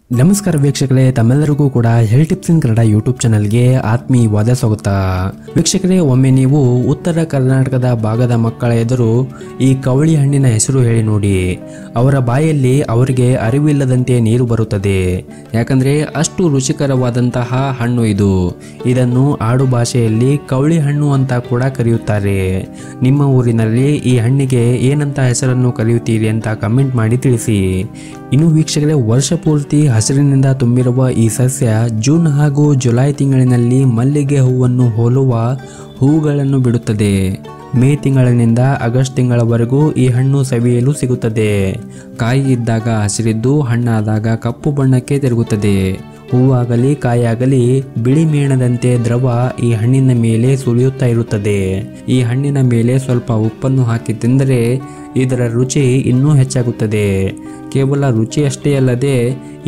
ನಮಸ್ಕಾರ ವೀಕ್ಷಕರೇ, ತಮ್ಮೆಲ್ಲರಿಗೂ ಕೂಡ ಹೆಲ್ತ್ ಟಿಪ್ಸ್ ಇನ್ ಕನ್ನಡ ಯೂಟ್ಯೂಬ್ ಚಾನಲ್ಗೆ ಆತ್ಮೀಯವಾದ ಸ್ವಾಗತ. ವೀಕ್ಷಕರೇ, ಒಮ್ಮೆ ನೀವು ಉತ್ತರ ಕರ್ನಾಟಕದ ಭಾಗದ ಮಕ್ಕಳ ಎದುರು ಈ ಕವಳಿ ಹಣ್ಣಿನ ಹೆಸರು ಹೇಳಿ ನೋಡಿ. ಅವರ ಬಾಯಲ್ಲಿ ಅವರಿಗೆ ಅರಿವಿಲ್ಲದಂತೆ ನೀರು ಬರುತ್ತದೆ. ಯಾಕಂದ್ರೆ ಅಷ್ಟು ರುಚಿಕರವಾದಂತಹ ಹಣ್ಣು ಇದು. ಇದನ್ನು ಆಡು ಭಾಷೆಯಲ್ಲಿ ಕವಳಿ ಹಣ್ಣು ಅಂತ ಕೂಡ ಕರೆಯುತ್ತಾರೆ. ನಿಮ್ಮ ಊರಿನಲ್ಲಿ ಈ ಹಣ್ಣಿಗೆ ಏನಂತ ಹೆಸರನ್ನು ಕರೆಯುತ್ತೀರಿ ಅಂತ ಕಮೆಂಟ್ ಮಾಡಿ ತಿಳಿಸಿ. ಇನ್ನು ವೀಕ್ಷಕರೇ, ವರ್ಷ ಪೂರ್ತಿ ಹಸಿರಿನಿಂದ ತುಂಬಿರುವ ಈ ಸಸ್ಯ ಜೂನ್ ಹಾಗೂ ಜುಲೈ ತಿಂಗಳಿನಲ್ಲಿ ಮಲ್ಲಿಗೆ ಹೂವನ್ನು ಹೋಲುವ ಹೂಗಳನ್ನು ಬಿಡುತ್ತದೆ. ಮೇ ತಿಂಗಳಿನಿಂದ ಆಗಸ್ಟ್ ತಿಂಗಳವರೆಗೂ ಈ ಹಣ್ಣು ಸವಿಯಲು ಸಿಗುತ್ತದೆ. ಕಾಯಿ ಇದ್ದಾಗ ಹಸಿರಿದ್ದು ಹಣ್ಣಾದಾಗ ಕಪ್ಪು ಬಣ್ಣಕ್ಕೆ ತಿರುಗುತ್ತದೆ. ಹೂವಾಗಲಿ ಕಾಯಾಗಲಿ ಬಿಳಿ ಮೇಣದಂತೆ ದ್ರವ ಈ ಹಣ್ಣಿನ ಮೇಲೆ ಸುಳಿಯುತ್ತಾ ಇರುತ್ತದೆ. ಈ ಹಣ್ಣಿನ ಮೇಲೆ ಸ್ವಲ್ಪ ಉಪ್ಪನ್ನು ಹಾಕಿ ತಿಂದರೆ ಇದರ ರುಚಿ ಇನ್ನೂ ಹೆಚ್ಚಾಗುತ್ತದೆ. ಕೇವಲ ರುಚಿಯಷ್ಟೇ ಅಲ್ಲದೆ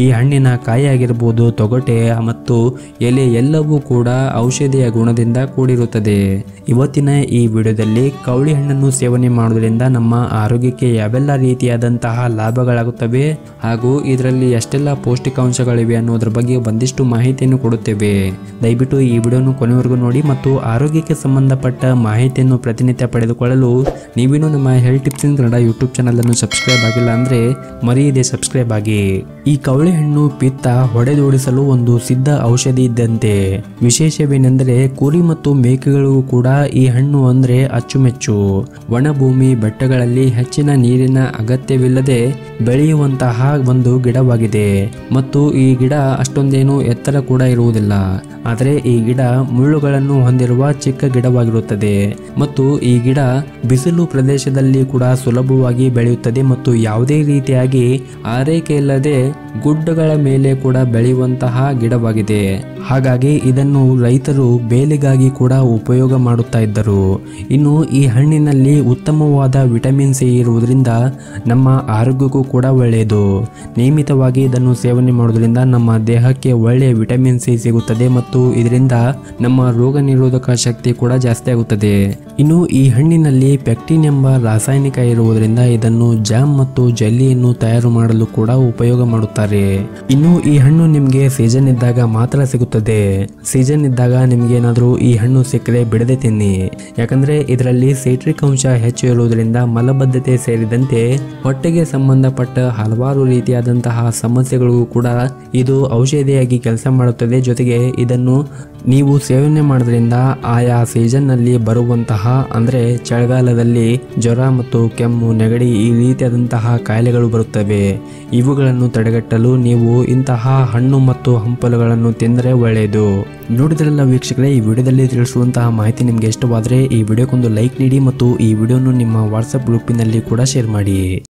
ಈ ಹಣ್ಣಿನ ಕಾಯಿಯಾಗಿರ್ಬೋದು, ತೊಗಟೆ ಮತ್ತು ಎಲೆ ಎಲ್ಲವೂ ಕೂಡ ಔಷಧಿಯ ಗುಣದಿಂದ ಕೂಡಿರುತ್ತದೆ. ಇವತ್ತಿನ ಈ ವಿಡಿಯೋದಲ್ಲಿ ಕವಳಿ ಹಣ್ಣನ್ನು ಸೇವನೆ ಮಾಡುವುದರಿಂದ ನಮ್ಮ ಆರೋಗ್ಯಕ್ಕೆ ಯಾವೆಲ್ಲ ರೀತಿಯಾದಂತಹ ಲಾಭಗಳಾಗುತ್ತವೆ ಹಾಗೂ ಇದರಲ್ಲಿ ಎಷ್ಟೆಲ್ಲ ಪೌಷ್ಟಿಕಾಂಶಗಳಿವೆ ಅನ್ನೋದ್ರ ಬಗ್ಗೆ ಒಂದಿಷ್ಟು ಮಾಹಿತಿಯನ್ನು ಕೊಡುತ್ತೇವೆ. ದಯವಿಟ್ಟು ಈ ವಿಡಿಯೋನು ಕೊನೆವರೆಗೂ ನೋಡಿ ಮತ್ತು ಆರೋಗ್ಯಕ್ಕೆ ಸಂಬಂಧಪಟ್ಟ ಮಾಹಿತಿಯನ್ನು ಪ್ರತಿನಿತ್ಯ ಪಡೆದುಕೊಳ್ಳಲು ನೀವೇನು ನಮ್ಮ ಹೆಲ್ತ್ ಟಿಪ್ಸ್ ಇನ್ ಕನ್ನಡ ಯೂಟ್ಯೂಬ್ ಚಾನಲ್ ಅನ್ನು ಸಬ್ಸ್ಕ್ರೈಬ್ ಆಗಿಲ್ಲ ಅಂದ್ರೆ ಮರೆಯದೆ ಸಬ್ಸ್ಕ್ರೈಬ್ ಆಗಿ. ಈ ಕವಳಿ ಹಣ್ಣು ಪಿತ್ತ ಹೊಡೆದೋಡಿಸಲು ಒಂದು ಸಿದ್ಧ ಔಷಧಿ ಇದ್ದಂತೆ. ವಿಶೇಷವೇನೆಂದರೆ ಕುರಿ ಮತ್ತು ಮೇಕೆಗಳಿಗೂ ಕೂಡ ಈ ಹಣ್ಣು ಅಂದ್ರೆ ಅಚ್ಚುಮೆಚ್ಚು. ಒಣಭೂಮಿ ಬೆಟ್ಟಗಳಲ್ಲಿ ಹೆಚ್ಚಿನ ನೀರಿನ ಅಗತ್ಯವಿಲ್ಲದೆ ಬೆಳೆಯುವಂತಹ ಒಂದು ಗಿಡವಾಗಿದೆ ಮತ್ತು ಈ ಗಿಡ ಅಷ್ಟೊಂದೇನು ಎತ್ತರ ಕೂಡ ಇರುವುದಿಲ್ಲ. ಆದರೆ ಈ ಗಿಡ ಮುಳ್ಳುಗಳನ್ನು ಹೊಂದಿರುವ ಚಿಕ್ಕ ಗಿಡವಾಗಿರುತ್ತದೆ ಮತ್ತು ಈ ಗಿಡ ಬಿಸಿಲು ಪ್ರದೇಶದಲ್ಲಿ ಕೂಡ ಸುಲಭವಾಗಿ ಬೆಳೆಯುತ್ತದೆ ಮತ್ತು ಯಾವುದೇ ರೀತಿಯಾಗಿ ಆರೈಕೆ ಇಲ್ಲದೆ ಗುಡ್ಡಗಳ ಮೇಲೆ ಕೂಡ ಬೆಳೆಯುವಂತಹ ಗಿಡವಾಗಿದೆ. ಹಾಗಾಗಿ ಇದನ್ನು ರೈತರು ಬೇಲಿಗಾಗಿ ಕೂಡ ಉಪಯೋಗ ಮಾಡುತ್ತಾ ಇದ್ದರು. ಇನ್ನು ಈ ಹಣ್ಣಿನಲ್ಲಿ ಉತ್ತಮವಾದ ವಿಟಮಿನ್ ಸಿ ಇರುವುದರಿಂದ ನಮ್ಮ ಆರೋಗ್ಯಕ್ಕೂ ಕೂಡ ಒಳ್ಳೆಯದು. ನಿಯಮಿತವಾಗಿ ಇದನ್ನು ಸೇವನೆ ಮಾಡುವುದರಿಂದ ನಮ್ಮ ದೇಹಕ್ಕೆ ಒಳ್ಳೆಯ ವಿಟಮಿನ್ ಸಿ ಸಿಗುತ್ತದೆ ಮತ್ತು ಇದರಿಂದ ನಮ್ಮ ರೋಗ ನಿರೋಧಕ ಶಕ್ತಿ ಕೂಡ ಜಾಸ್ತಿ ಆಗುತ್ತದೆ. ಇನ್ನು ಈ ಹಣ್ಣಿನಲ್ಲಿ ಪೆಕ್ಟಿನ್ ಎಂಬ ರಾಸಾಯನಿಕ ಇರುವುದರಿಂದ ಇದನ್ನು ಜಾಮ್ ಮತ್ತು ಜೆಲ್ಲಿಯನ್ನು ತಯಾರು ಮಾಡಲು ಕೂಡ ಉಪಯೋಗ ಮಾಡುತ್ತಾರೆ. ಇನ್ನು ಈ ಹಣ್ಣು ನಿಮಗೆ ಸೀಸನ್ ಇದ್ದಾಗ ಮಾತ್ರ ಸಿಗುತ್ತದೆ. ಸೀಸನ್ ಇದ್ದಾಗ ನಿಮ್ಗೆ ಏನಾದರೂ ಈ ಹಣ್ಣು ಸಿಕ್ಕರೆ ಬಿಡದೆ ತಿನ್ನಿ. ಯಾಕಂದ್ರೆ ಇದರಲ್ಲಿ ಸೈಟ್ರಿಕ್ ಅಂಶ ಹೆಚ್ಚು ಇರುವುದರಿಂದ ಮಲಬದ್ಧತೆ ಸೇರಿದಂತೆ ಹೊಟ್ಟೆಗೆ ಸಂಬಂಧಪಟ್ಟ ಹಲವಾರು ರೀತಿಯಾದಂತಹ ಸಮಸ್ಯೆಗಳಿಗೂ ಕೂಡ ಇದು ಔಷಧಿಯಾಗಿ ಕೆಲಸ ಮಾಡುತ್ತದೆ. ಜೊತೆಗೆ ಇದನ್ನು ನೀವು ಸೇವನೆ ಮಾಡೋದ್ರಿಂದ ಆಯಾ ಸೀಸನ್ ನಲ್ಲಿ ಬರುವಂತಹ ಅಂದ್ರೆ ಚಳಿಗಾಲದಲ್ಲಿ ಜ್ವರ ಮತ್ತು ಕೆಮ್ಮು, ನೆಗಡಿ ಈ ರೀತಿಯಾದಂತಹ ಕಾಯಿಲೆಗಳು ಬರುತ್ತವೆ. ಇವುಗಳನ್ನು ತಡೆಗಟ್ಟಲು ನೀವು ಇಂತಹ ಹಣ್ಣು ಮತ್ತು ಹಂಪಲುಗಳನ್ನು ತಿಂದರೆ ಒಳ್ಳೆಯದು. ನೋಡಿದ್ರಲ್ಲ ವೀಕ್ಷಕರೇ, ಈ ವಿಡಿಯೋದಲ್ಲಿ ತಿಳಿಸುವಂತಹ ಮಾಹಿತಿ ನಿಮಗೆ ಇಷ್ಟವಾದರೆ ಈ ವಿಡಿಯೋಕ್ಕೊಂದು ಲೈಕ್ ನೀಡಿ ಮತ್ತು ಈ ವಿಡಿಯೋನು ನಿಮ್ಮ ವಾಟ್ಸಪ್ ಗ್ರೂಪಿನಲ್ಲಿ ಕೂಡ ಶೇರ್ ಮಾಡಿ.